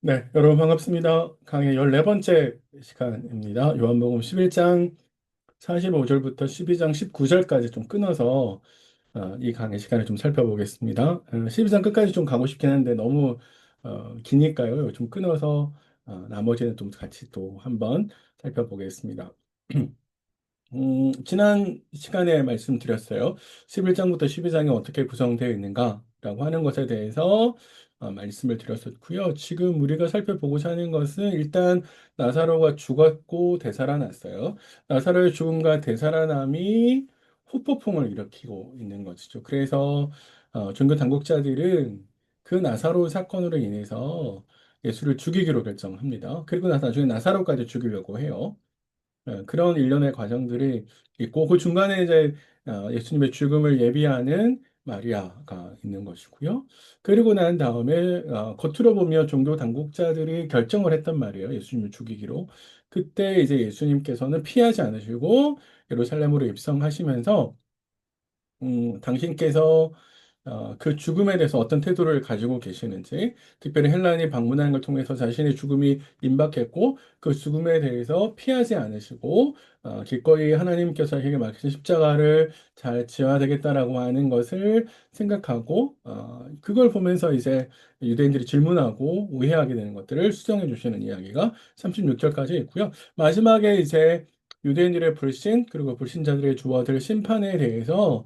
네, 여러분 반갑습니다. 강의 14번째 시간입니다. 요한복음 11장 45절부터 12장 19절까지 좀 끊어서 이 강의 시간을 좀 살펴보겠습니다. 12장 끝까지 좀 가고 싶긴 한데 너무 기니까요. 좀 끊어서 나머지는 좀 같이 또 한번 살펴보겠습니다. 지난 시간에 말씀드렸어요. 11장부터 12장이 어떻게 구성되어 있는가라고 하는 것에 대해서 말씀을 드렸었고요. 지금 우리가 살펴보고자 하는 것은 일단 나사로가 죽었고 되살아났어요. 나사로의 죽음과 되살아남이 후폭풍을 일으키고 있는 것이죠. 그래서 종교 당국자들은 그 나사로 사건으로 인해서 예수를 죽이기로 결정합니다. 그리고 나중에 나사로까지 죽이려고 해요. 그런 일련의 과정들이 있고 그 중간에 이제 예수님의 죽음을 예비하는 마리아가 있는 것이고요. 그리고 난 다음에 겉으로 보면 종교 당국자들이 결정을 했단 말이에요. 예수님을 죽이기로. 그때 이제 예수님께서는 피하지 않으시고 예루살렘으로 입성하시면서 당신께서 그 죽음에 대해서 어떤 태도를 가지고 계시는지, 특별히 헬라인이 방문하는 걸 통해서 자신의 죽음이 임박했고, 그 죽음에 대해서 피하지 않으시고, 기꺼이 하나님께서 자기에게 맡기신 십자가를 잘 지어야 되겠다라고 하는 것을 생각하고, 그걸 보면서 이제 유대인들이 질문하고 오해하게 되는 것들을 수정해 주시는 이야기가 36절까지 있고요. 마지막에 이제 유대인들의 불신, 그리고 불신자들의 주어들 심판에 대해서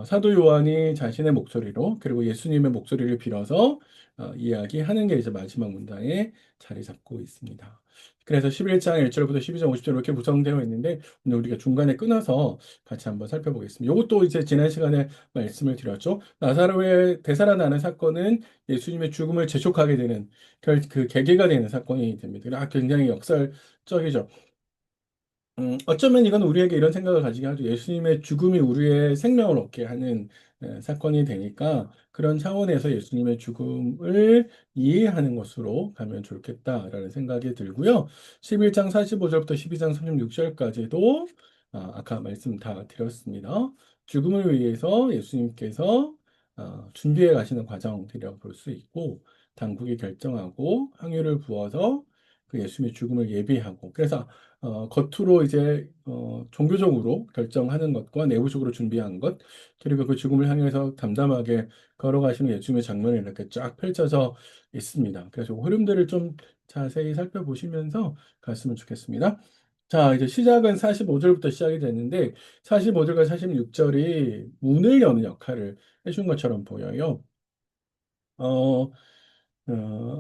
사도 요한이 자신의 목소리로 그리고 예수님의 목소리를 빌어서 이야기하는 게 이제 마지막 문장에 자리 잡고 있습니다. 그래서 11장 1절부터 12장 50절 이렇게 구성되어 있는데 오늘 우리가 중간에 끊어서 같이 한번 살펴보겠습니다. 이것도 이제 지난 시간에 말씀을 드렸죠. 나사로의 되살아나는 사건은 예수님의 죽음을 재촉하게 되는 그 계기가 되는 사건이 됩니다. 굉장히 역설적이죠. 어쩌면 이건 우리에게 이런 생각을 가지게 하죠. 예수님의 죽음이 우리의 생명을 얻게 하는 사건이 되니까 그런 차원에서 예수님의 죽음을 이해하는 것으로 가면 좋겠다라는 생각이 들고요. 11장 45절부터 12장 36절까지도 아까 말씀 다 드렸습니다. 죽음을 위해서 예수님께서 준비해 가시는 과정이라고 볼 수 있고 당국이 결정하고 항유를 부어서 그 예수님의 죽음을 예비하고 그래서 겉으로 이제 종교적으로 결정하는 것과 내부적으로 준비한 것, 그리고 그 죽음을 향해서 담담하게 걸어가시는 예수님의 장면이 이렇게 쫙 펼쳐져 있습니다. 그래서 그 흐름들을 좀 자세히 살펴보시면서 갔으면 좋겠습니다. 자, 이제 시작은 45절부터 시작이 됐는데 45절과 46절이 문을 여는 역할을 해준 것처럼 보여요. 어,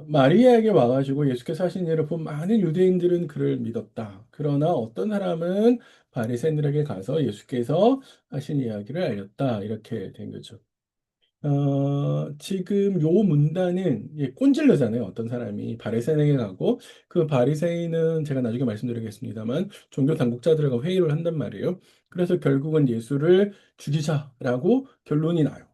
마리아에게 와가지고 예수께서 하신 일을 본 많은 유대인들은 그를 믿었다. 그러나 어떤 사람은 바리새인들에게 가서 예수께서 하신 이야기를 알렸다. 이렇게 된 거죠. 지금 요 문단은 꼰질르잖아요. 어떤 사람이 바리새인에게 가고 그 바리새인은 제가 나중에 말씀드리겠습니다만 종교 당국자들과 회의를 한단 말이에요. 그래서 결국은 예수를 죽이자라고 결론이 나요.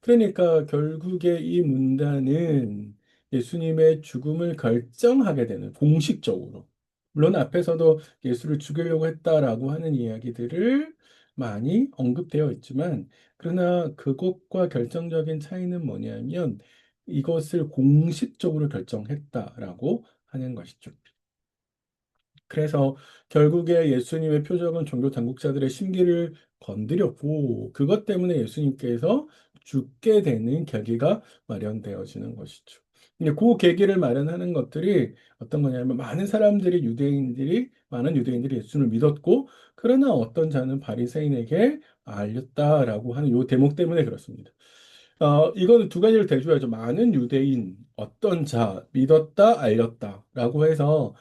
그러니까 결국에 이 문단은 예수님의 죽음을 결정하게 되는 공식적으로 물론 앞에서도 예수를 죽이려고 했다라고 하는 이야기들을 많이 언급되어 있지만 그러나 그것과 결정적인 차이는 뭐냐면 이것을 공식적으로 결정했다라고 하는 것이죠. 그래서 결국에 예수님의 표적은 종교 당국자들의 심기를 건드렸고 그것 때문에 예수님께서 죽게 되는 계기가 마련되어지는 것이죠. 근데 그 계기를 마련하는 것들이 어떤 거냐면 많은 유대인들이 예수를 믿었고 그러나 어떤 자는 바리새인에게 알렸다라고 하는 요 대목 때문에 그렇습니다. 이거는 두 가지를 대줘야죠. 많은 유대인, 어떤 자, 믿었다, 알렸다라고 해서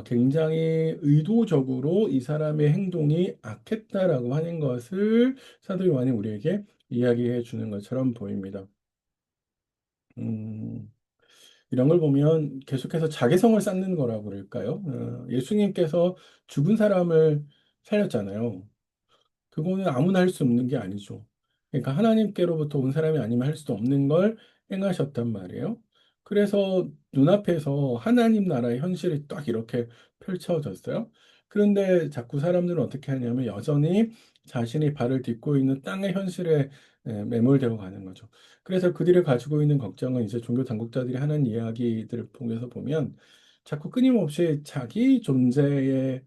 굉장히 의도적으로 이 사람의 행동이 악했다라고 하는 것을 사도 요한이 우리에게 이야기해 주는 것처럼 보입니다. 음, 이런 걸 보면 계속해서 자개성을 쌓는 거라고 그럴까요? 예수님께서 죽은 사람을 살렸잖아요. 그거는 아무나 할 수 없는 게 아니죠. 그러니까 하나님께로부터 온 사람이 아니면 할 수도 없는 걸 행하셨단 말이에요. 그래서 눈앞에서 하나님 나라의 현실이 딱 이렇게 펼쳐졌어요. 그런데 자꾸 사람들은 어떻게 하냐면 여전히 자신이 발을 딛고 있는 땅의 현실에 매몰되어 가는 거죠. 그래서 그들이 가지고 있는 걱정은 이제 종교 당국자들이 하는 이야기들을 통해서 보면 자꾸 끊임없이 자기 존재에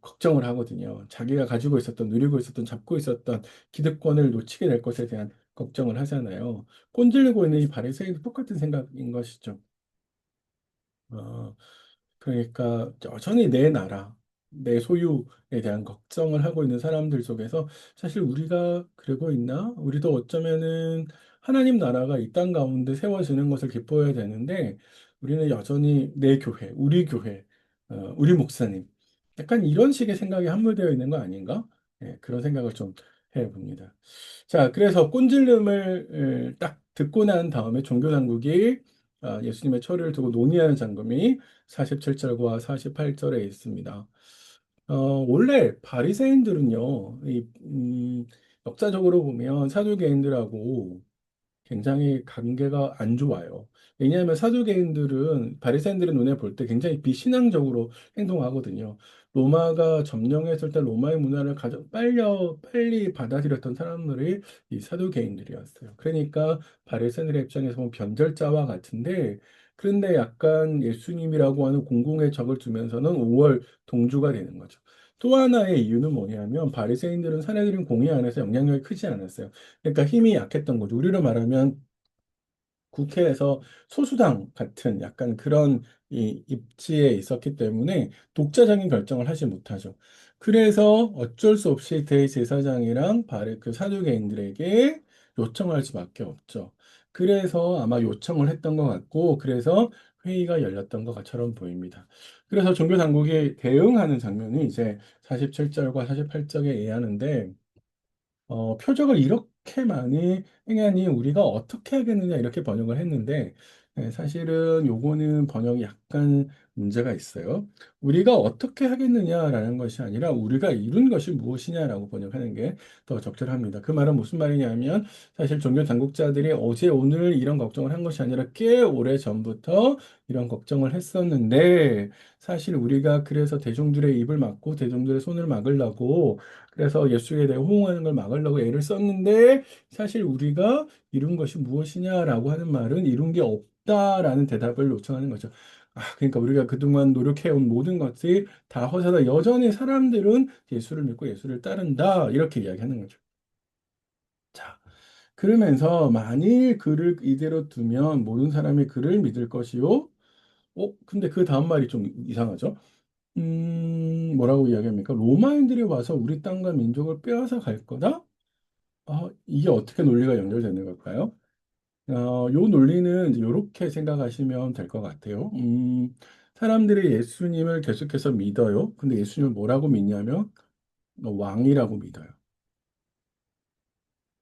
걱정을 하거든요. 자기가 가지고 있었던, 누리고 있었던, 잡고 있었던 기득권을 놓치게 될 것에 대한 걱정을 하잖아요. 꼰질리고 있는 이 바리새인도 똑같은 생각인 것이죠. 어, 그러니까 여전히 내 나라, 내 소유에 대한 걱정을 하고 있는 사람들 속에서 사실 우리가 그러고 있나? 우리도 어쩌면은 하나님 나라가 이 땅 가운데 세워지는 것을 기뻐해야 되는데 우리는 여전히 내 교회, 우리 목사님. 약간 이런 식의 생각이 함몰되어 있는 거 아닌가? 예, 그런 생각을 좀 해봅니다. 자, 그래서 꼰질름을 딱 듣고 난 다음에 종교 당국이 예수님의 처리를 두고 논의하는 장면이 47절과 48절에 있습니다. 원래 바리새인들은요, 역사적으로 보면 사두개인들하고 굉장히 관계가 안 좋아요. 왜냐하면 사두개인들은 바리새인들의 눈에 볼 때 굉장히 비신앙적으로 행동하거든요. 로마가 점령했을 때 로마의 문화를 가장 빨리 받아들였던 사람들이 이 사두개인들이었어요. 그러니까 바리새인들의 입장에서 보면 변절자와 같은데 그런데 약간 예수님이라고 하는 공공의 적을 두면서는 5월 동주가 되는 거죠. 또 하나의 이유는 뭐냐면 바리새인들은 사내들인 공의 안에서 영향력이 크지 않았어요. 그러니까 힘이 약했던 거죠. 우리로 말하면 국회에서 소수당 같은 약간 그런 이 입지에 있었기 때문에 독자적인 결정을 하지 못하죠. 그래서 어쩔 수 없이 대제사장이랑 바르 그 사두개인들에게 요청할 수밖에 없죠. 그래서 아마 요청을 했던 것 같고, 그래서 회의가 열렸던 것처럼 보입니다. 그래서 종교 당국이 대응하는 장면이 이제 47절과 48절에 의하는데 표적을 이렇게 많이 행하니 우리가 어떻게 하겠느냐 이렇게 번역을 했는데 사실은 요거는 번역이 약간 문제가 있어요. 우리가 어떻게 하겠느냐라는 것이 아니라 우리가 이룬 것이 무엇이냐라고 번역하는 게 더 적절합니다. 그 말은 무슨 말이냐면 사실 종교 당국자들이 어제 오늘 이런 걱정을 한 것이 아니라 꽤 오래 전부터 이런 걱정을 했었는데 사실 우리가 그래서 대중들의 입을 막고 대중들의 손을 막으려고 그래서 예수에 대해 호응하는 걸 막으려고 애를 썼는데 사실 우리가 이룬 것이 무엇이냐라고 하는 말은 이룬 게 없다라는 대답을 요청하는 거죠. 그러니까 우리가 그동안 노력해온 모든 것이 다 허사다. 여전히 사람들은 예수를 믿고 예수를 따른다. 이렇게 이야기하는 거죠. 자, 그러면서 만일 그를 이대로 두면 모든 사람이 그를 믿을 것이요. 근데 그 다음 말이 좀 이상하죠. 뭐라고 이야기합니까? 로마인들이 와서 우리 땅과 민족을 빼앗아 갈 거다? 이게 어떻게 논리가 연결되는 걸까요? 요 논리는 이제 이렇게 생각하시면 될 것 같아요. 사람들이 예수님을 계속해서 믿어요. 근데 예수님을 뭐라고 믿냐면 왕이라고 믿어요.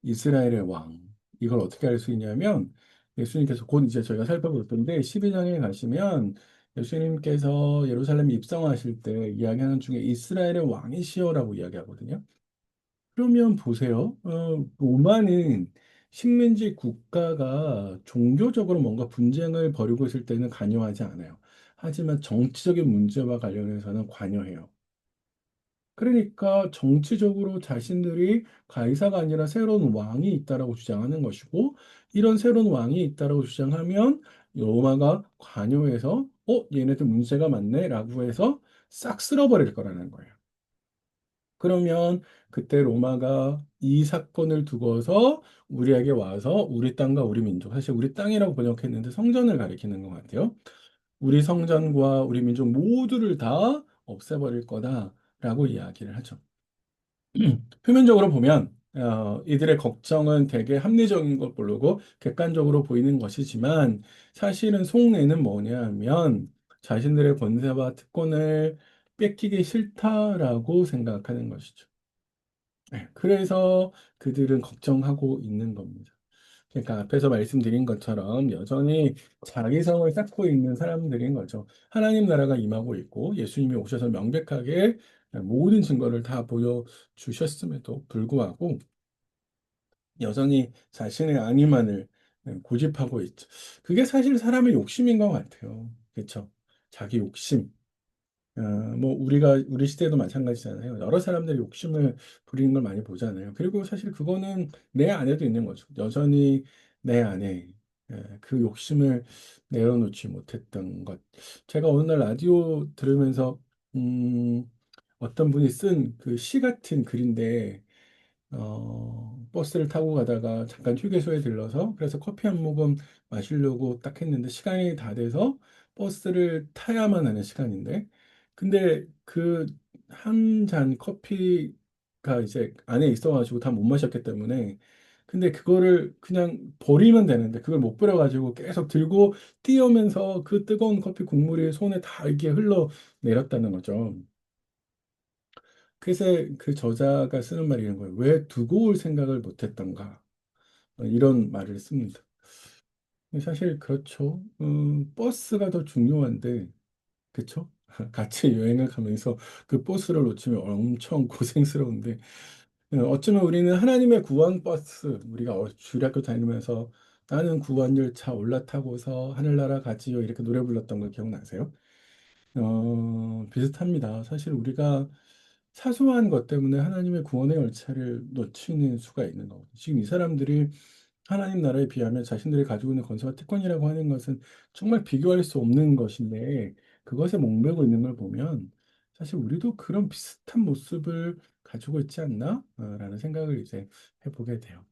이스라엘의 왕. 이걸 어떻게 알 수 있냐면 예수님께서 곧 이제 저희가 살펴볼 텐데 12장에 가시면 예수님께서 예루살렘 입성하실 때 이야기하는 중에 이스라엘의 왕이시여라고 이야기하거든요. 그러면 보세요. 로마는 식민지 국가가 종교적으로 뭔가 분쟁을 벌이고 있을 때는 관여하지 않아요. 하지만 정치적인 문제와 관련해서는 관여해요. 그러니까 정치적으로 자신들이 가이사가 아니라 새로운 왕이 있다라고 주장하는 것이고, 이런 새로운 왕이 있다라고 주장하면 로마가 관여해서, 얘네들 문제가 많네라고 해서 싹 쓸어버릴 거라는 거예요. 그러면 그때 로마가 이 사건을 두고서 우리에게 와서 우리 땅과 우리 민족, 사실 우리 땅이라고 번역했는데 성전을 가리키는 것 같아요. 우리 성전과 우리 민족 모두를 다 없애버릴 거다라고 이야기를 하죠. 표면적으로 보면 이들의 걱정은 되게 합리적인 것 모르고 객관적으로 보이는 것이지만 사실은 속내는 뭐냐 하면 자신들의 권세와 특권을 뺏기기 싫다라고 생각하는 것이죠. 네, 그래서 그들은 걱정하고 있는 겁니다. 그러니까 앞에서 말씀드린 것처럼 여전히 자기성을 쌓고 있는 사람들인 거죠. 하나님 나라가 임하고 있고 예수님이 오셔서 명백하게 모든 증거를 다 보여주셨음에도 불구하고 여전히 자신의 안위만을 고집하고 있죠. 그게 사실 사람의 욕심인 것 같아요. 그렇죠? 자기 욕심. 어, 뭐 우리 시대도 마찬가지잖아요. 여러 사람들이 욕심을 부리는 걸 많이 보잖아요. 그리고 사실 그거는 내 안에도 있는 거죠. 여전히 내 안에 그 욕심을 내려놓지 못했던 것. 제가 어느 날 라디오 들으면서 어떤 분이 쓴 그 시 같은 글인데 버스를 타고 가다가 잠깐 휴게소에 들러서 그래서 커피 한 모금 마시려고 딱 했는데 시간이 다 돼서 버스를 타야만 하는 시간인데 근데 그 한 잔 커피가 이제 안에 있어가지고 다 못 마셨기 때문에 근데 그거를 그냥 버리면 되는데 그걸 못 버려가지고 계속 들고 뛰어면서 그 뜨거운 커피 국물이 손에 다 이게 흘러 내렸다는 거죠. 그래서 그 저자가 쓰는 말이 이런 거예요. 왜 두고 올 생각을 못 했던가? 이런 말을 씁니다. 사실 그렇죠. 버스가 더 중요한데, 그쵸? 같이 여행을 가면서 그 버스를 놓치면 엄청 고생스러운데, 어쩌면 우리는 하나님의 구원 버스, 우리가 주일학교 다니면서 나는 구원 열차 올라타고서 하늘나라 가지요 이렇게 노래 불렀던 거 기억나세요? 비슷합니다. 사실 우리가 사소한 것 때문에 하나님의 구원의 열차를 놓치는 수가 있는 거거든요. 지금 이 사람들이 하나님 나라에 비하면 자신들이 가지고 있는 건설과 특권이라고 하는 것은 정말 비교할 수 없는 것인데 그것에 목매고 있는 걸 보면 사실 우리도 그런 비슷한 모습을 가지고 있지 않나? 라는 생각을 이제 해보게 돼요.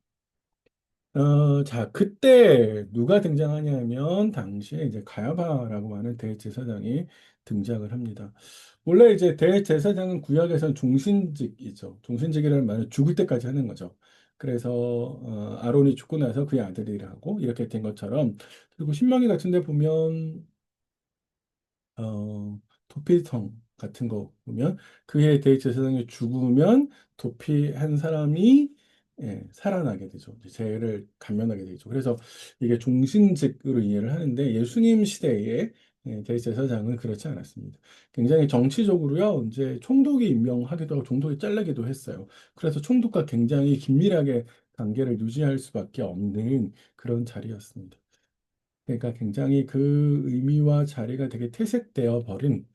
자, 그때 누가 등장하냐면 당시에 이제 가야바라고 하는 대제사장이 등장을 합니다. 원래 이제 대제사장은 구약에서는 종신직이죠. 종신직이라는 말은 죽을 때까지 하는 거죠. 그래서 아론이 죽고 나서 그의 아들이라고 이렇게 된 것처럼 그리고 신명기 같은 데 보면 도피성 같은 거 보면 그의 대제사장이 죽으면 도피 한 사람이 살아나게 되죠. 이제 죄를 감면하게 되죠. 그래서 이게 종신직으로 이해를 하는데 예수님 시대에 대제사장은 그렇지 않았습니다. 굉장히 정치적으로요, 이제 총독이 임명하기도 하고 총독이 잘라기도 했어요. 그래서 총독과 굉장히 긴밀하게 관계를 유지할 수밖에 없는 그런 자리였습니다. 그러니까 굉장히 그 의미와 자리가 되게 퇴색되어 버린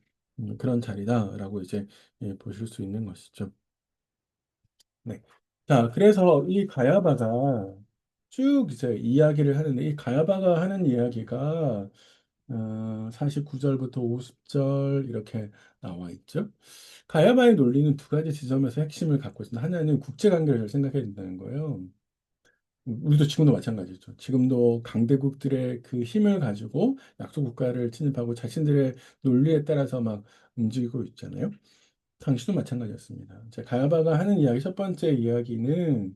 그런 자리다라고 이제 보실 수 있는 것이죠. 네. 자, 그래서 이 가야바가 쭉 이제 이야기를 하는데 이 가야바가 하는 이야기가 49절부터 50절 이렇게 나와 있죠. 가야바의 논리는 두 가지 지점에서 핵심을 갖고 있습니다. 하나는 국제관계를 잘 생각해야 된다는 거예요. 우리도 지금도 마찬가지죠. 지금도 강대국들의 그 힘을 가지고 약소 국가를 침입하고 자신들의 논리에 따라서 막 움직이고 있잖아요. 당시도 마찬가지였습니다. 제 가야바가 하는 이야기, 첫 번째 이야기는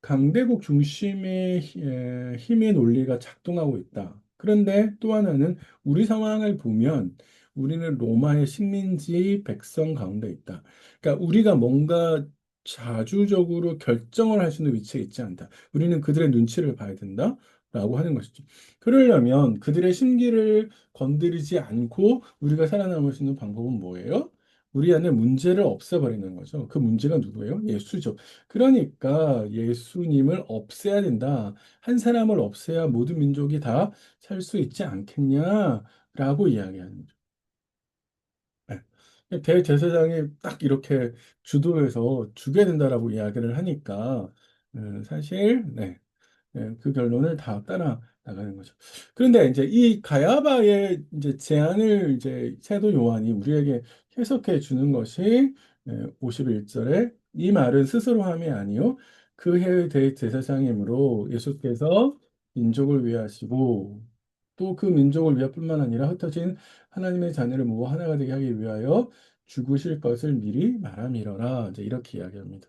강대국 중심의 힘의 논리가 작동하고 있다. 그런데 또 하나는 우리 상황을 보면 우리는 로마의 식민지 백성 가운데 있다. 그러니까 우리가 뭔가 자주적으로 결정을 할 수 있는 위치에 있지 않다. 우리는 그들의 눈치를 봐야 된다. 라고 하는 것이죠. 그러려면 그들의 심기를 건드리지 않고 우리가 살아남을 수 있는 방법은 뭐예요? 우리 안에 문제를 없애버리는 거죠. 그 문제가 누구예요? 예수죠. 그러니까 예수님을 없애야 된다. 한 사람을 없애야 모든 민족이 다 살 수 있지 않겠냐라고 이야기하는 거죠. 네. 대제사장이 딱 이렇게 주도해서 죽여야 된다라고 이야기를 하니까 사실 네. 그 결론을 다 따라 나가는 거죠. 그런데 이제 이 가야바의 이제 제안을 이제 사도 요한이 우리에게 해석해 주는 것이 51절에 이 말은 스스로 함이 아니요 그 해의 대제사장이므로 예수께서 민족을 위하시고 또 그 민족을 위할 뿐만 아니라 흩어진 하나님의 자녀를 모아 하나가 되게 하기 위하여 죽으실 것을 미리 말함이러라 이제 이렇게 이야기합니다.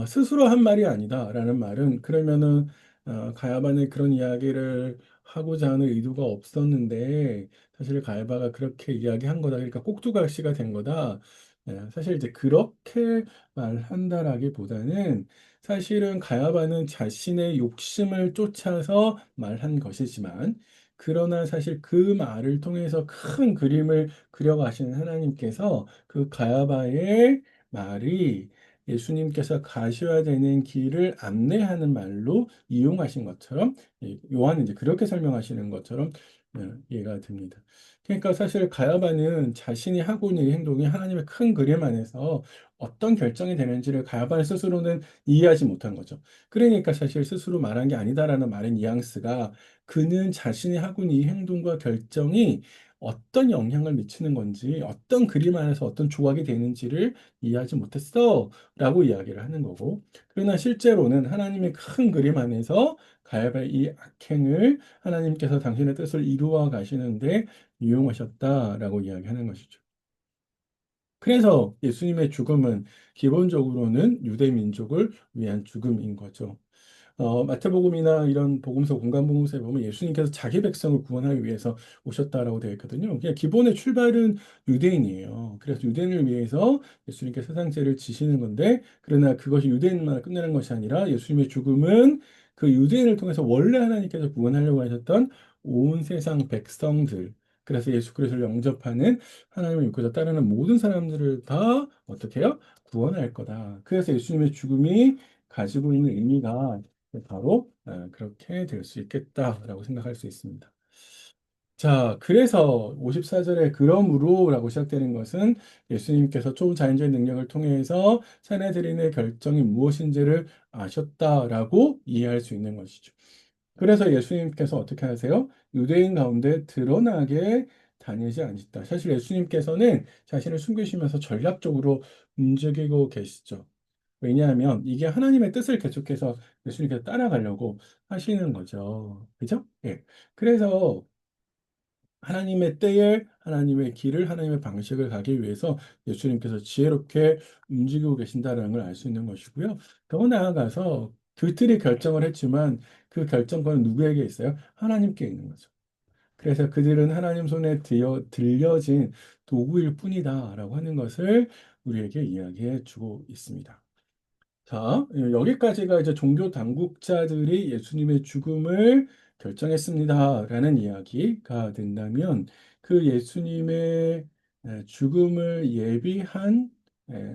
스스로 한 말이 아니다라는 말은 그러면은 가야바는 그런 이야기를 하고자 하는 의도가 없었는데 사실 가야바가 그렇게 이야기한 거다. 그러니까 꼭두각시가 된 거다. 사실 이제 그렇게 말한다라기보다는 사실은 가야바는 자신의 욕심을 쫓아서 말한 것이지만 그러나 사실 그 말을 통해서 큰 그림을 그려가시는 하나님께서 그 가야바의 말이 예수님께서 가셔야 되는 길을 안내하는 말로 이용하신 것처럼 요한은 이제 그렇게 설명하시는 것처럼 이해가 됩니다. 그러니까 사실 가야바는 자신이 하고 있는 이 행동이 하나님의 큰 그림 안에서 어떤 결정이 되는지를 가야바 스스로는 이해하지 못한 거죠. 그러니까 사실 스스로 말한 게 아니다라는 말의 뉘앙스가 그는 자신이 하고 있는 이 행동과 결정이 어떤 영향을 미치는 건지, 어떤 그림 안에서 어떤 조각이 되는지를 이해하지 못했어. 라고 이야기를 하는 거고. 그러나 실제로는 하나님의 큰 그림 안에서 가야바의 이 악행을 하나님께서 당신의 뜻을 이루어 가시는데 이용하셨다라고 이야기하는 것이죠. 그래서 예수님의 죽음은 기본적으로는 유대 민족을 위한 죽음인 거죠. 마태복음이나 이런 복음서, 공간복음서에 보면 예수님께서 자기 백성을 구원하기 위해서 오셨다라고 되어 있거든요. 그냥 기본의 출발은 유대인이에요. 그래서 유대인을 위해서 예수님께 세상 죄를 지시는 건데, 그러나 그것이 유대인만 끝내는 것이 아니라 예수님의 죽음은 그 유대인을 통해서 원래 하나님께서 구원하려고 하셨던 온 세상 백성들, 그래서 예수 그리스도를 영접하는 하나님을 믿고자 따르는 모든 사람들을 다 어떻게 해요? 구원할 거다. 그래서 예수님의 죽음이 가지고 있는 의미가 바로 그렇게 될 수 있겠다라고 생각할 수 있습니다. 자, 그래서 54절에 그러므로라고 시작되는 것은 예수님께서 초자연적인 능력을 통해서 사내들인의 결정이 무엇인지를 아셨다라고 이해할 수 있는 것이죠. 그래서 예수님께서 어떻게 하세요? 유대인 가운데 드러나게 다니지 않으셨다. 사실 예수님께서는 자신을 숨기시면서 전략적으로 움직이고 계시죠. 왜냐하면 이게 하나님의 뜻을 계속해서 예수님께서 따라가려고 하시는 거죠. 그죠? 예. 그래서 하나님의 때에 하나님의 길을 하나님의 방식을 가기 위해서 예수님께서 지혜롭게 움직이고 계신다는 걸 알 수 있는 것이고요. 더 나아가서 그들이 결정을 했지만 그 결정권은 누구에게 있어요? 하나님께 있는 거죠. 그래서 그들은 하나님 손에 들려진 도구일 뿐이다라고 하는 것을 우리에게 이야기해 주고 있습니다. 자, 여기까지가 이제 종교 당국자들이 예수님의 죽음을 결정했습니다라는 이야기가 된다면 그 예수님의 죽음을 예비한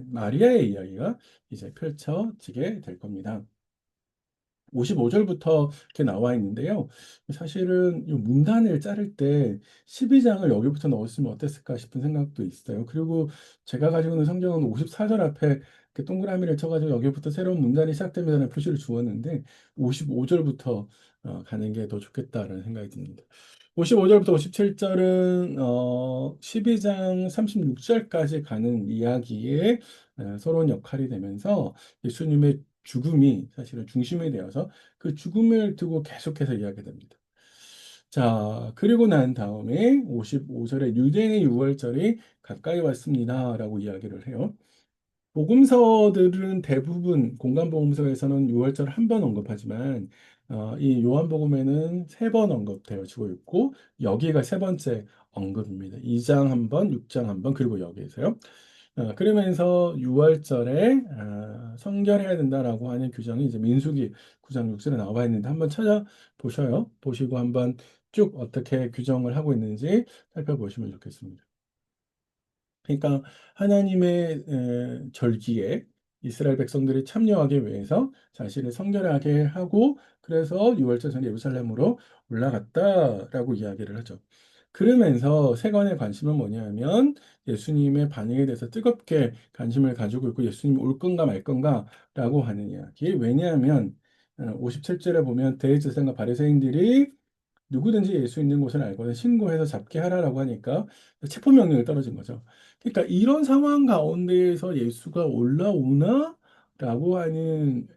마리아의 이야기가 이제 펼쳐지게 될 겁니다. 55절부터 이렇게 나와 있는데요. 사실은 이 문단을 자를 때 12장을 여기부터 넣었으면 어땠을까 싶은 생각도 있어요. 그리고 제가 가지고 있는 성경은 54절 앞에 이렇게 동그라미를 쳐가지고 여기부터 새로운 문단이 시작됩니다라는 표시를 주었는데 55절부터 가는 게 더 좋겠다라는 생각이 듭니다. 55절부터 57절은 12장 36절까지 가는 이야기의 서론 역할이 되면서 예수님의 죽음이 사실은 중심이 되어서 그 죽음을 두고 계속해서 이야기됩니다. 자, 그리고 난 다음에 55절에 유대인의 유월절이 가까이 왔습니다라고 이야기를 해요. 복음서들은 대부분 공간복음서에서는 6월절 한 번 언급하지만 이 요한복음에는 세 번 언급되어지고 있고 여기가 세 번째 언급입니다. 2장 한 번, 6장 한 번, 그리고 여기에서요. 그러면서 6월절에 성결해야 된다라고 하는 규정이 이제 민수기 9장 6절에 나와 있는데 한번 찾아보셔요. 보시고 한번 쭉 어떻게 규정을 하고 있는지 살펴보시면 좋겠습니다. 그러니까 하나님의 절기에 이스라엘 백성들이 참여하기 위해서 자신을 성결하게 하고 그래서 유월절 전에 예루살렘으로 올라갔다라고 이야기를 하죠. 그러면서 세관의 관심은 뭐냐면 예수님의 반응에 대해서 뜨겁게 관심을 가지고 있고 예수님이 올 건가 말 건가라고 하는 이야기. 왜냐하면 57절에 보면 대제사장과 바리새인들이 누구든지 예수 있는 곳을 알거든 신고해서 잡게 하라라고 하니까 체포 명령이 떨어진 거죠. 그러니까 이런 상황 가운데에서 예수가 올라오나? 라고 하는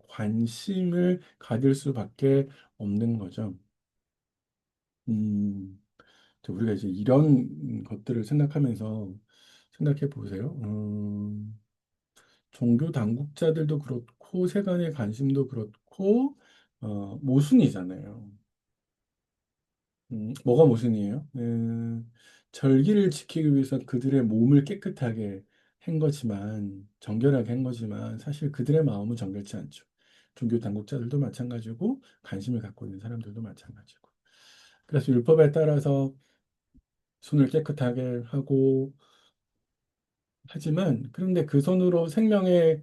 관심을 가질 수밖에 없는 거죠. 음, 우리가 이제 이런 것들을 생각하면서 생각해 보세요. 종교 당국자들도 그렇고 세간의 관심도 그렇고 모순이잖아요. 뭐가 모순이에요? 절기를 지키기 위해서 그들의 몸을 깨끗하게 한 거지만, 정결하게 한 거지만, 사실 그들의 마음은 정결치 않죠. 종교 당국자들도 마찬가지고, 관심을 갖고 있는 사람들도 마찬가지고. 그래서 율법에 따라서 손을 깨끗하게 하고, 하지만, 그런데 그 손으로 생명의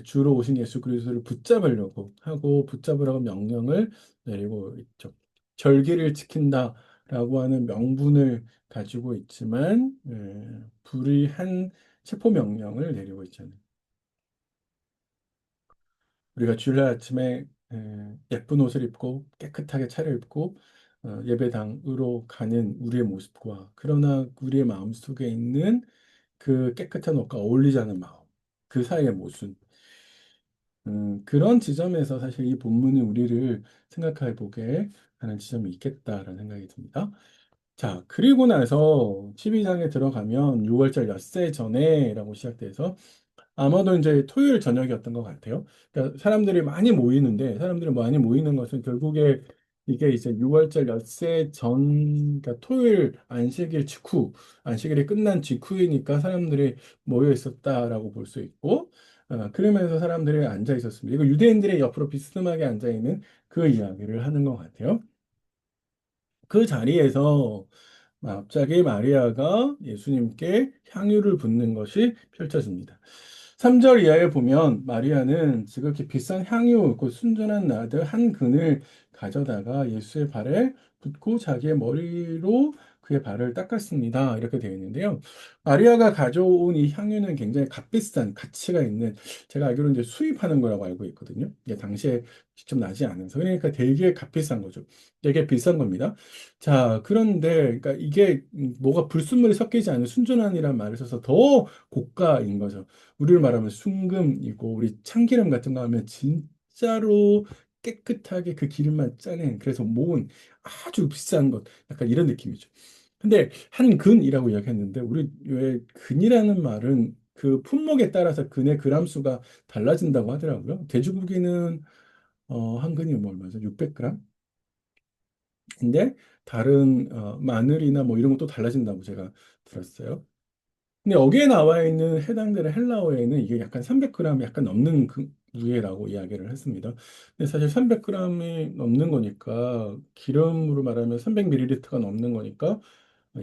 주로 오신 예수 그리스도를 붙잡으려고 하고 붙잡으라고 명령을 내리고 있죠. 절기를 지킨다라고 하는 명분을 가지고 있지만 불의한 체포 명령을 내리고 있잖아요. 우리가 주일날 아침에 예쁜 옷을 입고 깨끗하게 차려입고 예배당으로 가는 우리의 모습과 그러나 우리의 마음 속에 있는 그 깨끗한 옷과 어울리지 않은 마음, 그 사이의 모순. 그런 지점에서 사실 이 본문이 우리를 생각해 보게 하는 지점이 있겠다라는 생각이 듭니다. 자, 그리고 나서 12장에 들어가면 6월절 엿새 전에라고 시작돼서 아마도 이제 토요일 저녁이었던 것 같아요. 그러니까 사람들이 많이 모이는 것은 결국에 이게 이제 6월절 엿새 전, 그러니까 토요일 안식일 직후, 안식일이 끝난 직후이니까 사람들이 모여 있었다라고 볼 수 있고, 그러면서 사람들이 앉아 있었습니다. 이거 유대인들의 옆으로 비스듬하게 앉아 있는 그 이야기를 하는 것 같아요. 그 자리에서 갑자기 마리아가 예수님께 향유를 붓는 것이 펼쳐집니다. 3절 이하에 보면 마리아는 지극히 비싼 향유, 그 순전한 나드 한 근을 가져다가 예수의 발에 붓고 자기의 머리로 그의 발을 닦았습니다. 이렇게 되어 있는데요. 마리아가 가져온 이 향유는 굉장히 값비싼 가치가 있는 제가 알기로는 이제 수입하는 거라고 알고 있거든요. 이게 당시에 직접 나지 않아서 그러니까 되게 값비싼 거죠. 되게 비싼 겁니다. 자, 그런데 그러니까 이게 뭐가 불순물이 섞이지 않은 순전한이라는 말을 써서 더 고가인 거죠. 우리를 말하면 순금이고 우리 참기름 같은 거 하면 진짜로 깨끗하게 그 기름만 짜낸 그래서 모은 아주 비싼 것 약간 이런 느낌이죠. 근데 한 근이라고 이야기했는데 우리 왜 근이라는 말은 그 품목에 따라서 근의 그람 수가 달라진다고 하더라고요. 돼지고기는 한 근이 뭐 얼마죠? 600g? 근데 다른 마늘이나 뭐 이런 것도 달라진다고 제가 들었어요. 근데 여기에 나와 있는 해당되는 헬라어에는 이게 약간 300g 약간 넘는 그 무게라고 이야기를 했습니다. 근데 사실 300g이 넘는 거니까 기름으로 말하면 300ml가 넘는 거니까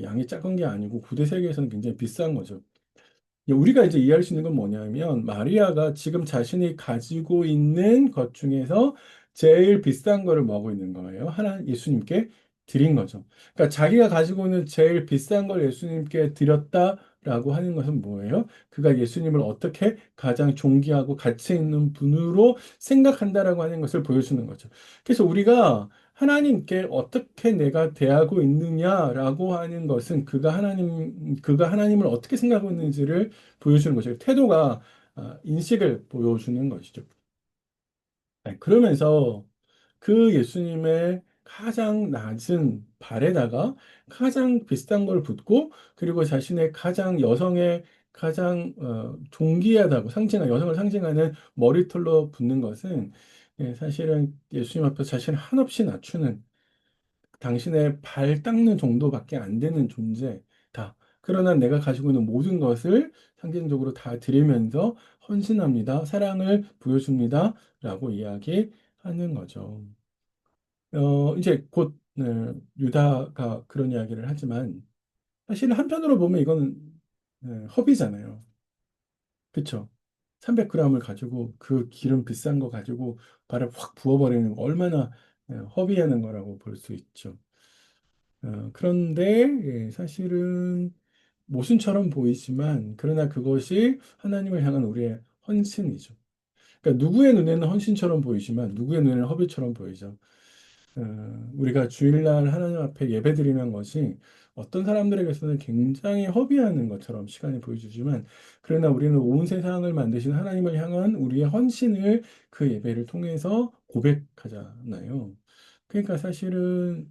양이 작은 게 아니고 구대 세계에서는 굉장히 비싼 거죠. 우리가 이제 이해할 수 있는 건 뭐냐면 마리아가 지금 자신이 가지고 있는 것 중에서 제일 비싼 거를 뭐하고 있는 거예요. 하나 예수님께 드린 거죠. 그러니까 자기가 가지고 있는 제일 비싼 걸 예수님께 드렸다라고 하는 것은 뭐예요? 그가 예수님을 어떻게 가장 존귀하고 가치 있는 분으로 생각한다라고 하는 것을 보여주는 거죠. 그래서 우리가 하나님께 어떻게 내가 대하고 있느냐라고 하는 것은 그가 하나님을 어떻게 생각하고 있는지를 보여주는 것이고 태도가 인식을 보여주는 것이죠. 그러면서 그 예수님의 가장 낮은 발에다가 가장 비싼 걸 붓고 그리고 자신의 가장 여성의 가장 존귀하다고 상징하는 여성을 상징하는 머리털로 붓는 것은 사실은 예수님 앞에 자신을 한없이 낮추는 당신의 발 닦는 정도밖에 안 되는 존재다. 그러나 내가 가지고 있는 모든 것을 상징적으로 다 드리면서 헌신합니다. 사랑을 보여줍니다. 라고 이야기하는 거죠. 이제 곧 유다가 그런 이야기를 하지만 사실 한편으로 보면 이건 허비잖아요. 그쵸? 300g을 가지고 그 기름 비싼 거 가지고 발에 확 부어버리는 거 얼마나 허비하는 거라고 볼 수 있죠. 그런데 사실은 모순처럼 보이지만 그러나 그것이 하나님을 향한 우리의 헌신이죠. 그러니까 누구의 눈에는 헌신처럼 보이지만 누구의 눈에는 허비처럼 보이죠. 우리가 주일날 하나님 앞에 예배드리는 것이 어떤 사람들에게서는 굉장히 허비하는 것처럼 시간이 보여주지만 그러나 우리는 온 세상을 만드신 하나님을 향한 우리의 헌신을 그 예배를 통해서 고백하잖아요. 그러니까 사실은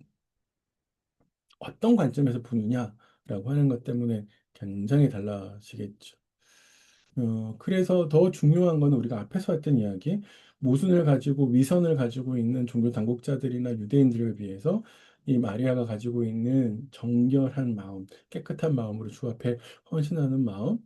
어떤 관점에서 보느냐라고 하는 것 때문에 굉장히 달라지겠죠. 그래서 더 중요한 거는 우리가 앞에서 했던 이야기, 모순을 가지고 위선을 가지고 있는 종교 당국자들이나 유대인들에 비해서 이 마리아가 가지고 있는 정결한 마음, 깨끗한 마음으로 주 앞에 헌신하는 마음.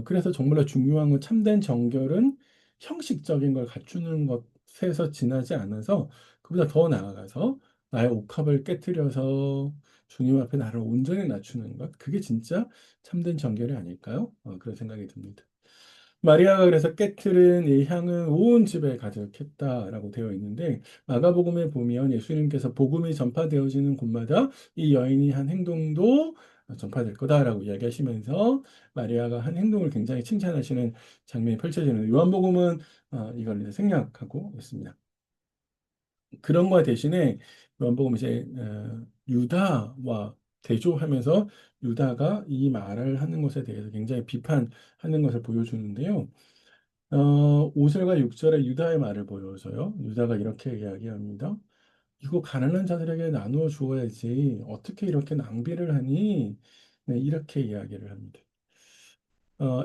그래서 정말로 중요한 건 참된 정결은 형식적인 걸 갖추는 것에서 지나지 않아서 그보다 더 나아가서 나의 옥합을 깨뜨려서 주님 앞에 나를 온전히 낮추는 것. 그게 진짜 참된 정결이 아닐까요? 그런 생각이 듭니다. 마리아가 그래서 깨트린 이 향은 온 집에 가득했다라고 되어 있는데 마가복음에 보면 예수님께서 복음이 전파되어지는 곳마다 이 여인이 한 행동도 전파될 거다라고 이야기하시면서 마리아가 한 행동을 굉장히 칭찬하시는 장면이 펼쳐지는 요한복음은 이걸 이제 생략하고 있습니다. 그런 거 대신에 요한복음 이제 유다와 대조하면서 유다가 이 말을 하는 것에 대해서 굉장히 비판하는 것을 보여주는데요. 5절과 6절에 유다의 말을 보여서요. 유다가 이렇게 이야기합니다. 이거 가난한 자들에게 나누어 주어야지. 어떻게 이렇게 낭비를 하니? 네, 이렇게 이야기를 합니다.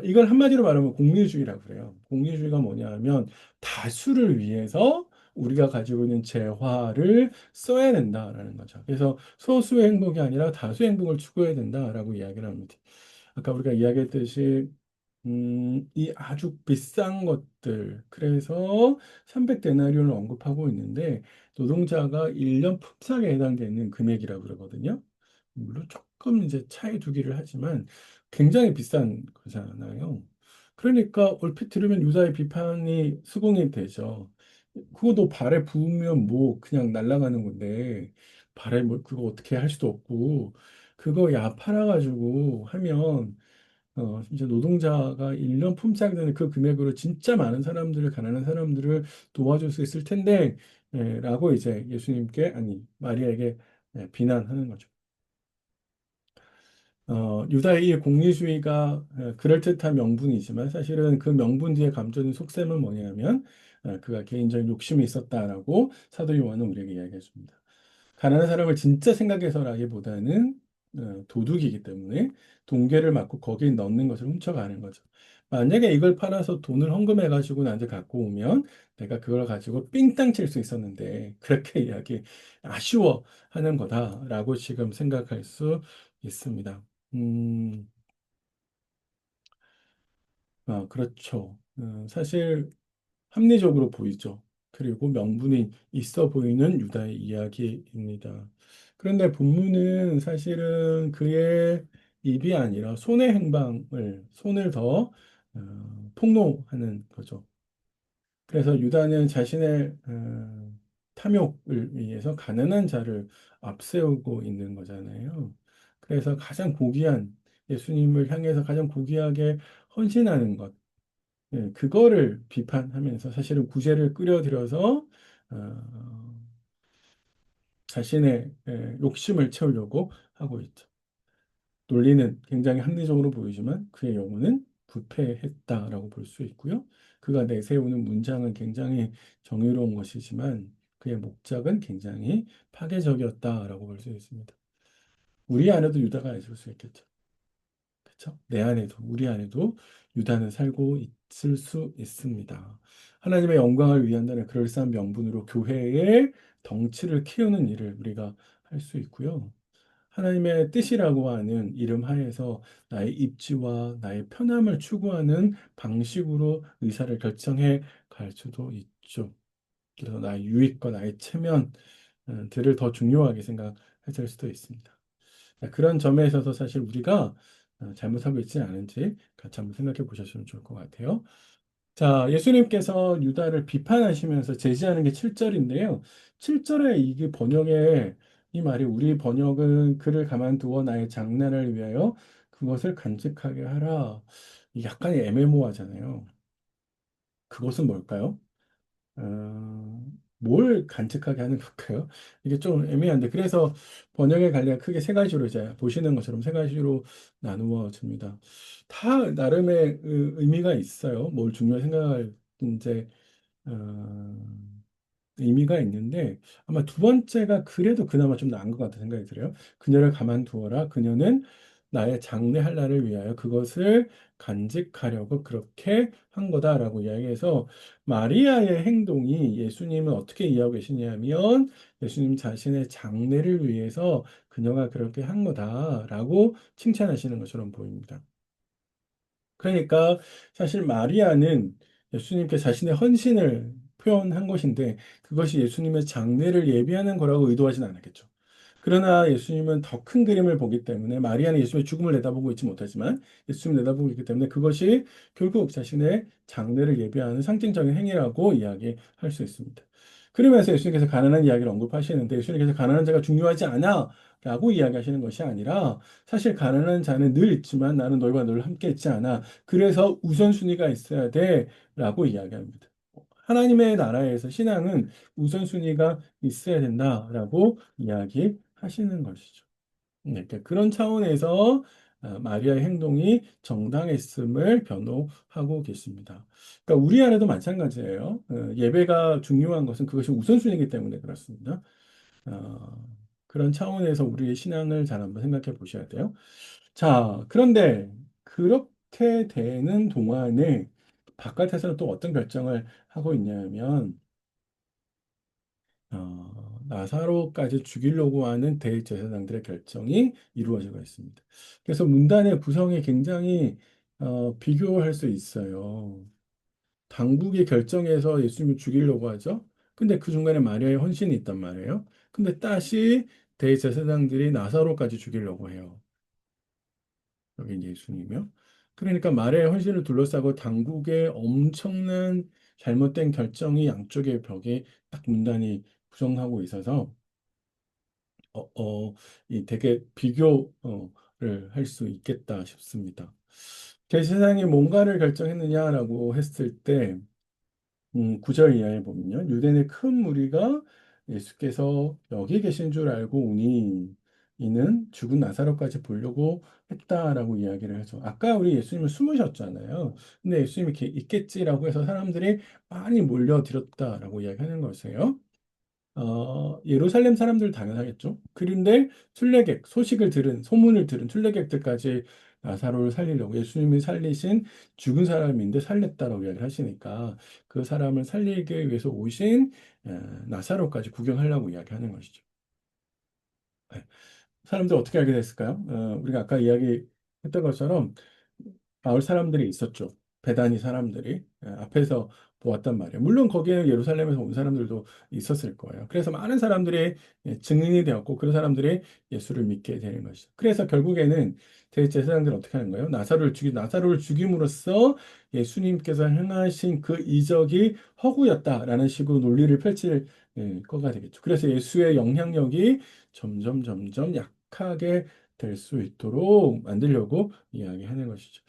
이걸 한마디로 말하면 공리주의라고 그래요. 공리주의가 뭐냐 하면 다수를 위해서 우리가 가지고 있는 재화를 써야 된다라는 거죠. 그래서 소수의 행복이 아니라 다수의 행복을 추구해야 된다라고 이야기를 합니다. 아까 우리가 이야기했듯이 이 아주 비싼 것들, 그래서 300데나리온을 언급하고 있는데, 노동자가 1년 품삯에 해당되는 금액이라고 그러거든요. 물론 조금 이제 차이 두기를 하지만 굉장히 비싼 거잖아요. 그러니까 얼핏 들으면 유다의 비판이 수긍이 되죠. 그거 너 발에 부으면 뭐 그냥 날아가는 건데, 발에 뭐 그거 어떻게 할 수도 없고, 그거 야 팔아가지고 하면 진짜 노동자가 1년 품삯이 되는 그 금액으로 진짜 많은 사람들을, 가난한 사람들을 도와줄 수 있을 텐데, 라고 이제 예수님께, 아니, 마리아에게 비난하는 거죠. 유다의 이 공리주의가 그럴듯한 명분이지만 사실은 그 명분 뒤에 감춰진 속셈은 뭐냐면 그가 개인적인 욕심이 있었다라고 사도 요한은 우리에게 이야기해 줍니다. 가난한 사람을 진짜 생각해서라기보다는 도둑이기 때문에 동계를 맞고 거기에 넣는 것을 훔쳐가는 거죠. 만약에 이걸 팔아서 돈을 헌금해 가지고 나한테 갖고 오면 내가 그걸 가지고 삥땅 칠 수 있었는데 그렇게 이야기 아쉬워하는 거다라고 지금 생각할 수 있습니다. 음, 그렇죠. 사실 합리적으로 보이죠. 그리고 명분이 있어 보이는 유다의 이야기입니다. 그런데 본문은 사실은 그의 입이 아니라 손의 행방을, 손을 더 폭로하는 거죠. 그래서 유다는 자신의 탐욕을 위해서 가난한 자를 앞세우고 있는 거잖아요. 그래서 가장 고귀한 예수님을 향해서 가장 고귀하게 헌신하는 것, 그거를 비판하면서 사실은 구제를 끌어들여서 어, 자신의 욕심을 채우려고 하고 있죠. 논리는 굉장히 합리적으로 보이지만 그의 영혼은 부패했다라고 볼 수 있고요. 그가 내세우는 문장은 굉장히 정의로운 것이지만 그의 목적은 굉장히 파괴적이었다라고 볼 수 있습니다. 우리 안에도 유다가 있을 수 있겠죠. 그렇죠? 내 안에도 우리 안에도 유다는 살고 있을 수 있습니다. 하나님의 영광을 위한다는 그럴싸한 명분으로 교회의 덩치를 키우는 일을 우리가 할 수 있고요. 하나님의 뜻이라고 하는 이름 하에서 나의 입지와 나의 편함을 추구하는 방식으로 의사를 결정해 갈 수도 있죠. 그래서 나의 유익과 나의 체면들을 더 중요하게 생각할 수도 있습니다. 그런 점에 있어서 사실 우리가 잘못하고 있지 않은지 같이 한번 생각해 보셨으면 좋을 것 같아요. 자, 예수님께서 유다를 비판하시면서 제지하는 게 7절인데요. 7절에 이게 번역에 이 말이 우리 번역은 그를 가만두어 나의 장난을 위하여 그것을 간직하게 하라. 약간 애매모호하잖아요. 그것은 뭘까요? 뭘 간직하게 하는 걸까요? 이게 좀 애매한데, 그래서 번역의 관리가 크게 세 가지로 이제 보시는 것처럼 세 가지로 나누어집니다. 다 나름의 의미가 있어요. 뭘 중요히 생각할, 이제, 어, 의미가 있는데 아마 두 번째가 그래도 그나마 좀 나은 것 같은 생각이 들어요. 그녀를 가만두어라. 그녀는 나의 장래할 날을 위하여 그것을 간직하려고 그렇게 한 거다라고 이야기해서 마리아의 행동이 예수님은 어떻게 이해하고 계시냐면 예수님 자신의 장래를 위해서 그녀가 그렇게 한 거다라고 칭찬하시는 것처럼 보입니다. 그러니까 사실 마리아는 예수님께 자신의 헌신을 표현한 것인데 그것이 예수님의 장례를 예비하는 거라고 의도하진 않았겠죠. 그러나 예수님은 더 큰 그림을 보기 때문에 마리아는 예수님의 죽음을 내다보고 있지 못하지만 예수님을 내다보고 있기 때문에 그것이 결국 자신의 장래를 예비하는 상징적인 행위라고 이야기할 수 있습니다. 그러면서 예수님께서 가난한 이야기를 언급하시는데 예수님께서 가난한 자가 중요하지 않아 라고 이야기하시는 것이 아니라 사실 가난한 자는 늘 있지만 나는 너희와 늘 함께 있지 않아. 그래서 우선순위가 있어야 돼 라고 이야기합니다. 하나님의 나라에서 신앙은 우선순위가 있어야 된다라고 이야기하시는 것이죠. 네, 그러니까 그런 차원에서 마리아의 행동이 정당했음을 변호하고 계십니다. 그러니까 우리 안에도 마찬가지예요. 예배가 중요한 것은 그것이 우선순위이기 때문에 그렇습니다. 어, 그런 차원에서 우리의 신앙을 잘 한번 생각해 보셔야 돼요. 자, 그런데 그렇게 되는 동안에 바깥에서는 또 어떤 결정을 하고 있냐면 나사로까지 죽이려고 하는 대제사장들의 결정이 이루어지고 있습니다. 그래서 문단의 구성이 굉장히 비교할 수 있어요. 당국이 결정해서 예수님을 죽이려고 하죠. 근데 그 중간에 마리아의 헌신이 있단 말이에요. 근데 다시 대제사장들이 나사로까지 죽이려고 해요. 여기 예수님이요. 그러니까 마리아의 헌신을 둘러싸고 당국의 엄청난 잘못된 결정이 양쪽의 벽에 딱 문단이 구성하고 있어서 이 되게 비교를 할 수 있겠다 싶습니다. 제 세상에 뭔가를 결정했느냐라고 했을 때, 9절 이하에 보면요. 유대인의 큰 무리가 예수께서 여기 계신 줄 알고 오니 이는 죽은 나사로까지 보려고 했다라고 이야기를 하죠. 아까 우리 예수님은 숨으셨잖아요. 근데 예수님이 이렇게 있겠지라고 해서 사람들이 많이 몰려들었다라고 이야기하는 것이에요. 예루살렘 사람들 당연하겠죠. 그런데 순례객, 소식을 들은, 소문을 들은 순례객들까지 나사로를 살리려고 예수님이 살리신 죽은 사람인데 살렸다라고 이야기를 하시니까 그 사람을 살리기 위해서 오신 나사로까지 구경하려고 이야기하는 것이죠. 네. 사람들 어떻게 알게 됐을까요? 우리가 아까 이야기했던 것처럼 마을 사람들이 있었죠. 베다니 사람들이 앞에서 보았단 말이에요. 물론 거기에 예루살렘에서 온 사람들도 있었을 거예요. 그래서 많은 사람들이 증인이 되었고 그런 사람들이 예수를 믿게 되는 것이죠. 그래서 결국에는 대제사장들은 어떻게 하는 거예요? 나사로를 죽임으로써 예수님께서 행하신 그 이적이 허구였다라는 식으로 논리를 펼칠 거가 되겠죠. 그래서 예수의 영향력이 점점 약하게 될 수 있도록 만들려고 이야기하는 것이죠.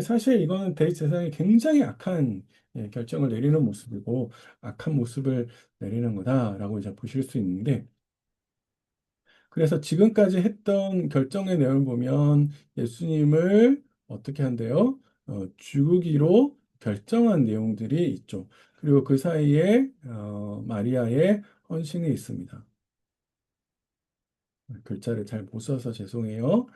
사실 이거는 대제사장이 굉장히 악한 결정을 내리는 모습이고 악한 모습을 내리는 거다라고 이제 보실 수 있는데 그래서 지금까지 했던 결정의 내용을 보면 예수님을 어떻게 한대요? 죽이기로 결정한 내용들이 있죠. 그리고 그 사이에 마리아의 헌신이 있습니다. 글자를 잘 못 써서 죄송해요.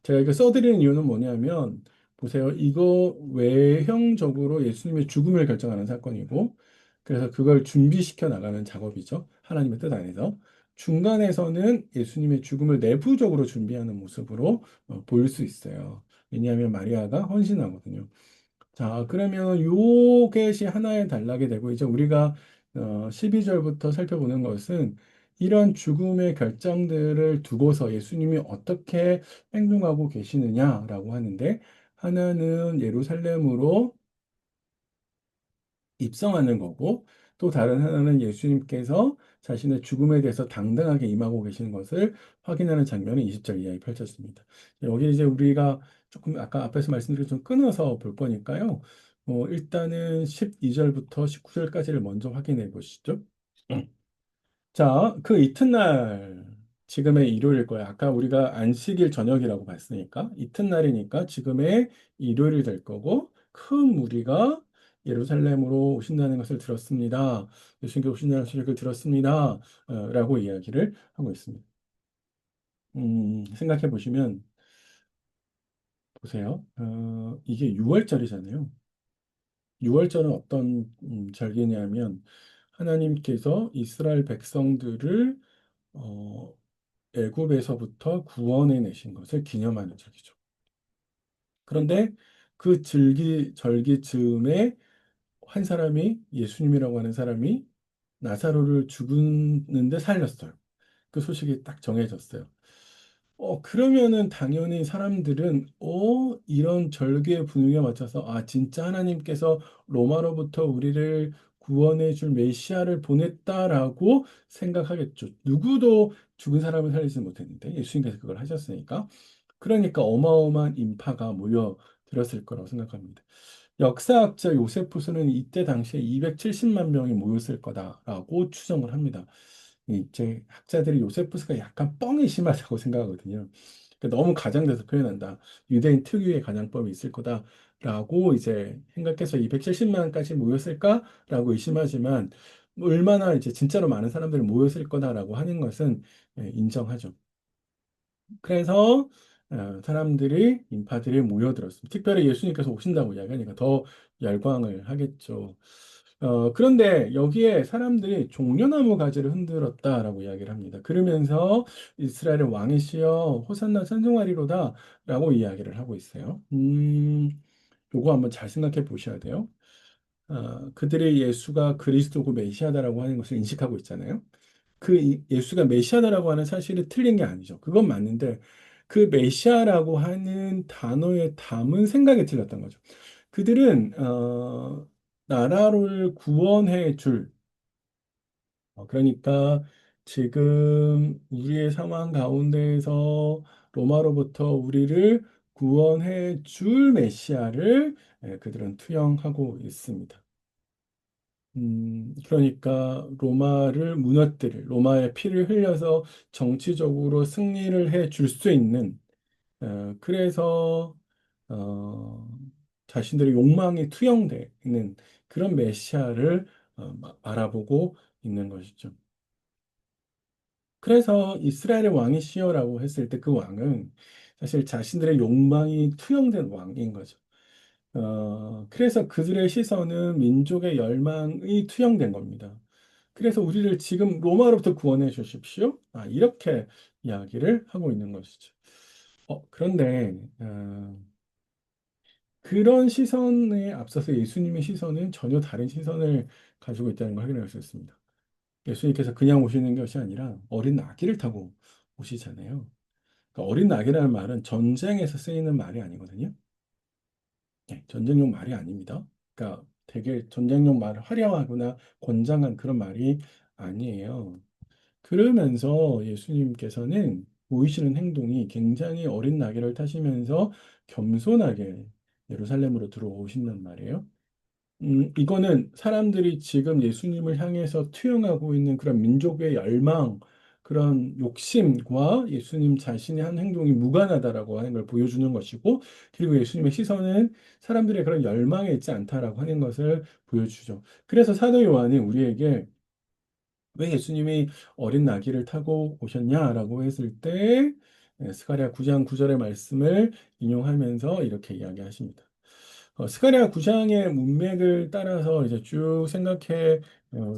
제가 이거 써드리는 이유는 뭐냐면, 보세요. 이거 외형적으로 예수님의 죽음을 결정하는 사건이고, 그래서 그걸 준비시켜 나가는 작업이죠. 하나님의 뜻 안에서. 중간에서는 예수님의 죽음을 내부적으로 준비하는 모습으로 보일 수 있어요. 왜냐하면 마리아가 헌신하거든요. 자, 그러면 요것이 하나의 단락이 되고, 이제 우리가 12절부터 살펴보는 것은 이런 죽음의 결정들을 두고서 예수님이 어떻게 행동하고 계시느냐라고 하는데, 하나는 예루살렘으로 입성하는 거고, 또 다른 하나는 예수님께서 자신의 죽음에 대해서 당당하게 임하고 계시는 것을 확인하는 장면이 20절 이하에 펼쳤습니다. 여기 이제 우리가 조금 아까 앞에서 말씀드린 좀 끊어서 볼 거니까요. 일단은 12절부터 19절까지를 먼저 확인해 보시죠. 자, 그 이튿날, 지금의 일요일일 거예요. 아까 우리가 안식일 저녁이라고 봤으니까, 이튿날이니까 지금의 일요일이 될 거고, 큰 무리가 예루살렘으로 오신다는 것을 들었습니다. 예수님께 오신다는 소식을 들었습니다. 라고 이야기를 하고 있습니다. 생각해 보시면, 보세요. 이게 6월절이잖아요. 6월절은 어떤 절기냐면, 하나님께서 이스라엘 백성들을 어, 애굽에서부터 구원해 내신 것을 기념하는 절기죠. 그런데 그 절기 즈음에 한 사람이 예수님이라고 하는 사람이 나사로를 죽였는데 살렸어요. 그 소식이 딱 정해졌어요. 그러면은 당연히 사람들은, 이런 절기의 분위기에 맞춰서, 아, 진짜 하나님께서 로마로부터 우리를 구원해 줄 메시아를 보냈다라고 생각하겠죠. 누구도 죽은 사람을 살리지 못했는데 예수님께서 그걸 하셨으니까. 그러니까 어마어마한 인파가 모여들었을 거라고 생각합니다. 역사학자 요세푸스는 이때 당시에 270만 명이 모였을 거다라고 추정을 합니다. 이제 학자들이 요세푸스가 약간 뻥이 심하다고 생각하거든요. 그러니까 너무 가장돼서 표현한다. 유대인 특유의 가장법이 있을 거다라고 이제 생각해서 270만까지 모였을까라고 의심하지만 얼마나 이제 진짜로 많은 사람들이 모였을 거다라고 하는 것은 인정하죠. 그래서 사람들이 인파들이 모여들었습니다. 특별히 예수님께서 오신다고 이야기하니까 더 열광을 하겠죠. 그런데 여기에 사람들이 종려나무 가지를 흔들었다라고 이야기를 합니다. 그러면서 이스라엘의 왕이시여 호산나 찬송하리로다라고 이야기를 하고 있어요. 요거 한번 잘 생각해 보셔야 돼요. 그들이 예수가 그리스도고 메시아다라고 하는 것을 인식하고 있잖아요. 예수가 메시아다라고 하는 사실이 틀린 게 아니죠. 그건 맞는데 그 메시아라고 하는 단어에 담은 생각이 틀렸던 거죠. 그들은 나라를 구원해 줄 그러니까 지금 우리의 상황 가운데에서 로마로부터 우리를 구원해 줄 메시아를 그들은 투영하고 있습니다. 그러니까 로마를 무너뜨릴, 로마의 피를 흘려서 정치적으로 승리를 해 줄 수 있는, 그래서, 어, 자신들의 욕망이 투영되어 있는 그런 메시아를 알아보고 있는 것이죠. 그래서 이스라엘의 왕이시여라고 했을 때 그 왕은 사실 자신들의 욕망이 투영된 왕인 거죠. 그래서 그들의 시선은 민족의 열망이 투영된 겁니다. 그래서 우리를 지금 로마로부터 구원해 주십시오. 이렇게 이야기를 하고 있는 것이죠. 그런데, 그런 시선에 앞서서 예수님의 시선은 전혀 다른 시선을 가지고 있다는 걸 확인할 수 있습니다. 예수님께서 그냥 오시는 것이 아니라 어린 아기를 타고 오시잖아요. 그러니까 어린 아기라는 말은 전쟁에서 쓰이는 말이 아니거든요. 네, 전쟁용 말이 아닙니다. 그러니까 되게 전쟁용 말을 화려하거나 권장한 그런 말이 아니에요. 그러면서 예수님께서는 보이시는 행동이 굉장히 어린 나귀를 타시면서 겸손하게 예루살렘으로 들어오신단 말이에요. 이거는 사람들이 지금 예수님을 향해서 투영하고 있는 그런 민족의 열망, 그런 욕심과 예수님 자신의 한 행동이 무관하다라고 하는 걸 보여주는 것이고, 그리고 예수님의 시선은 사람들의 그런 열망에 있지 않다라고 하는 것을 보여주죠. 그래서 사도 요한이 우리에게 왜 예수님이 어린 나귀를 타고 오셨냐라고 했을 때, 스가랴 9장 9절의 말씀을 인용하면서 이렇게 이야기하십니다. 스가랴 9장의 문맥을 따라서 이제 쭉 생각해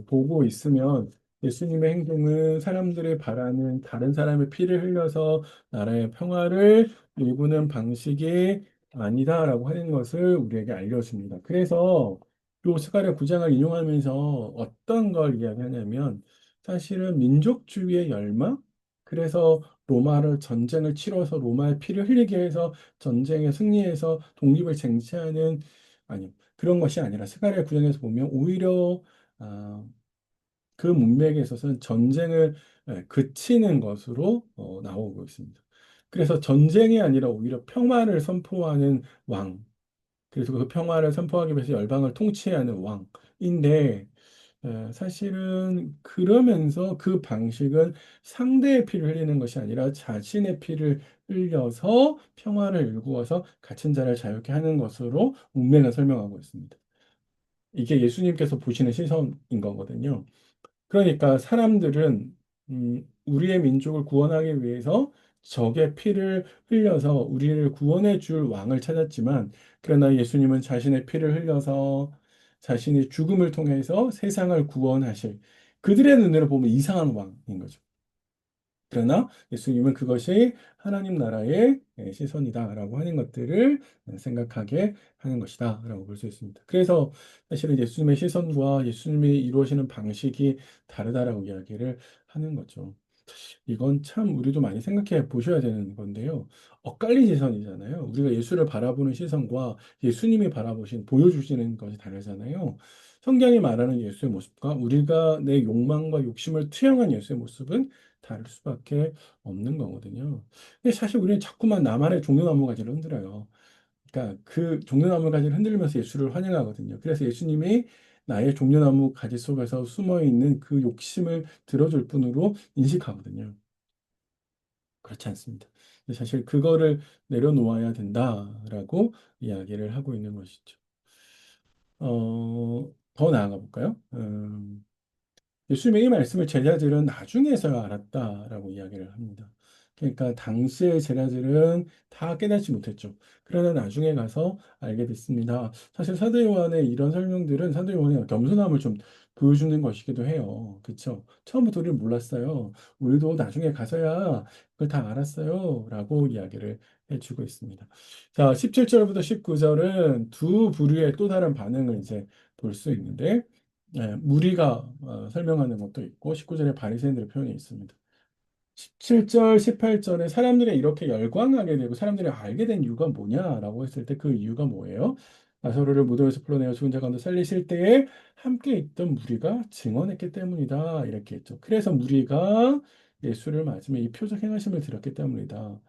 보고 있으면 예수님의 행동은 사람들이 바라는 다른 사람의 피를 흘려서 나라의 평화를 일구는 방식이 아니다라고 하는 것을 우리에게 알려줍니다. 그래서 요 스가랴 9장을 인용하면서 어떤 걸 이야기하냐면 사실은 민족주의의 열망, 그래서 로마를 전쟁을 치러서 로마의 피를 흘리게 해서 전쟁에 승리해서 독립을 쟁취하는 아니 그런 것이 아니라 스가랴 구장에서 보면 오히려 아, 그 문맥에 있어서는 전쟁을 그치는 것으로 나오고 있습니다. 그래서 전쟁이 아니라 오히려 평화를 선포하는 왕, 그래서 그 평화를 선포하기 위해서 열방을 통치해야 하는 왕인데 사실은 그러면서 그 방식은 상대의 피를 흘리는 것이 아니라 자신의 피를 흘려서 평화를 일구어서 갇힌 자를 자유케 하는 것으로 문맥을 설명하고 있습니다. 이게 예수님께서 보시는 시선인 거거든요. 그러니까 사람들은 우리의 민족을 구원하기 위해서 적의 피를 흘려서 우리를 구원해 줄 왕을 찾았지만 그러나 예수님은 자신의 피를 흘려서 자신의 죽음을 통해서 세상을 구원하실 그들의 눈으로 보면 이상한 왕인 거죠. 그러나 예수님은 그것이 하나님 나라의 시선이다라고 하는 것들을 생각하게 하는 것이다라고 볼 수 있습니다. 그래서 사실은 예수님의 시선과 예수님이 이루어지는 방식이 다르다라고 이야기를 하는 거죠. 이건 참 우리도 많이 생각해 보셔야 되는 건데요. 엇갈린 시선이잖아요. 우리가 예수를 바라보는 시선과 예수님이 바라보신, 보여주시는 것이 다르잖아요. 성경이 말하는 예수의 모습과 우리가 내 욕망과 욕심을 투영한 예수의 모습은 다를 수밖에 없는 거거든요. 근데 사실 우리는 자꾸만 나만의 종려나무 가지를 흔들어요. 그러니까 그 종려나무 가지를 흔들면서 예수를 환영하거든요. 그래서 예수님이 나의 종려나무 가지 속에서 숨어 있는 그 욕심을 들어줄 뿐으로 인식하거든요. 그렇지 않습니다. 근데 사실 그거를 내려놓아야 된다라고 이야기를 하고 있는 것이죠. 더 나아가 볼까요? 예수님의 이 말씀을 제자들은 나중에서야 알았다라고 이야기를 합니다. 그러니까 당시의 제자들은 다 깨닫지 못했죠. 그러나 나중에 가서 알게 됐습니다. 사실 사도 요한의 이런 설명들은 사도 요한의 겸손함을 좀 보여주는 것이기도 해요. 그렇죠? 처음부터 우리는 몰랐어요. 우리도 나중에 가서야 그걸 다 알았어요. 라고 이야기를 해주고 있습니다. 자, 17절부터 19절은 두 부류의 또 다른 반응을 이제 볼 수 있는데 무리가 설명하는 것도 있고 19절에 바리새인들의 표현이 있습니다. 17절, 18절에 사람들이 이렇게 열광하게 되고 사람들이 알게 된 이유가 뭐냐라고 했을 때 그 이유가 뭐예요? 나사로를 무덤에서 풀어내어 죽은 자 가운데 살리실 때에 함께 있던 무리가 증언했기 때문이다. 이렇게 했죠. 그래서 무리가 예수를 맞으며 이 표적 행하심을 들었기 때문이다.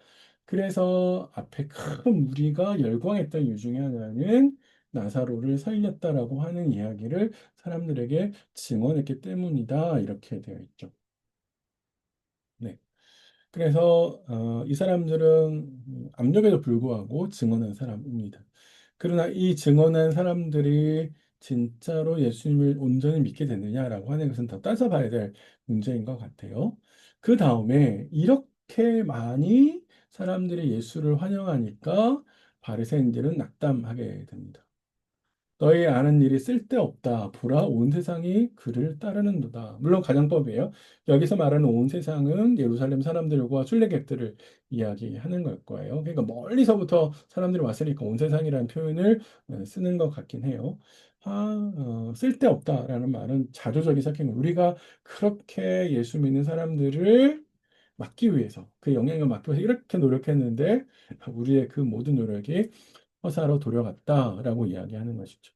그래서 앞에 큰 무리가 열광했던 이유 중에 하나는 나사로를 살렸다라고 하는 이야기를 사람들에게 증언했기 때문이다. 이렇게 되어 있죠. 네. 그래서 이 사람들은 압력에도 불구하고 증언한 사람입니다. 그러나 이 증언한 사람들이 진짜로 예수님을 온전히 믿게 됐느냐라고 하는 것은 더 따져봐야 될 문제인 것 같아요. 그 다음에 이렇게 많이 사람들이 예수를 환영하니까 바리새인들은 낙담하게 됩니다. 너희 아는 일이 쓸데없다. 보라, 온 세상이 그를 따르는도다. 물론 가정법이에요. 여기서 말하는 온 세상은 예루살렘 사람들과 순례객들을 이야기하는 걸 거예요. 그러니까 멀리서부터 사람들이 왔으니까 온 세상이라는 표현을 쓰는 것 같긴 해요. 쓸데없다라는 말은 자조적인 삭힌 우리가 그렇게 예수 믿는 사람들을 막기 위해서 그 영향을 막기 위해서 이렇게 노력했는데 우리의 그 모든 노력이 허사로 돌아갔다라고 이야기하는 것이죠.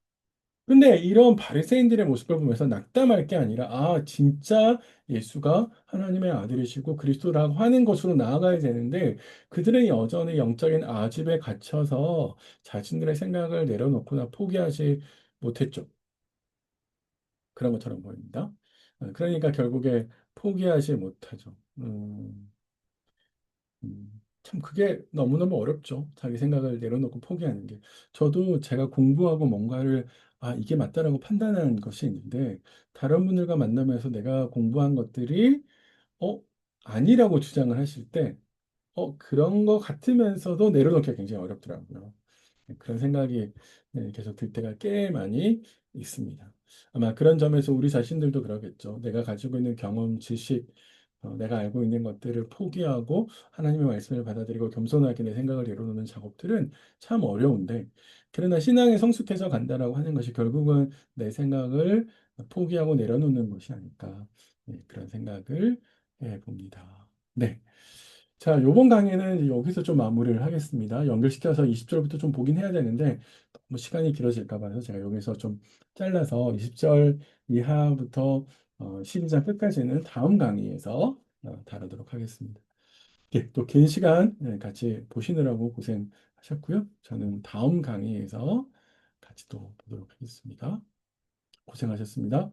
근데 이런 바리새인들의 모습을 보면서 낙담할 게 아니라 진짜 예수가 하나님의 아들이시고 그리스도라고 하는 것으로 나아가야 되는데 그들은 여전히 영적인 아집에 갇혀서 자신들의 생각을 내려놓거나 포기하지 못했죠. 그런 것처럼 보입니다. 그러니까 결국에 포기하지 못하죠. 참 그게 너무너무 어렵죠. 자기 생각을 내려놓고 포기하는 게. 저도 제가 공부하고 뭔가를 이게 맞다라고 판단하는 것이 있는데 다른 분들과 만나면서 내가 공부한 것들이 어, 아니라고 주장을 하실 때 그런 거 같으면서도 내려놓기가 굉장히 어렵더라고요. 그런 생각이 계속 들 때가 꽤 많이 있습니다. 아마 그런 점에서 우리 자신들도 그러겠죠. 내가 가지고 있는 경험, 지식, 내가 알고 있는 것들을 포기하고 하나님의 말씀을 받아들이고 겸손하게 내 생각을 내려놓는 작업들은 참 어려운데, 그러나 신앙에 성숙해서 간다라고 하는 것이 결국은 내 생각을 포기하고 내려놓는 것이 아닐까, 그런 생각을 해봅니다. 네. 자, 요번 강의는 이제 여기서 좀 마무리를 하겠습니다. 연결시켜서 20절부터 좀 보긴 해야 되는데, 너무 시간이 길어질까 봐서 제가 여기서 좀 잘라서 20절 이하부터 12장 끝까지는 다음 강의에서 다루도록 하겠습니다. 예, 또 긴 시간 같이 보시느라고 고생하셨고요. 저는 다음 강의에서 같이 또 보도록 하겠습니다. 고생하셨습니다.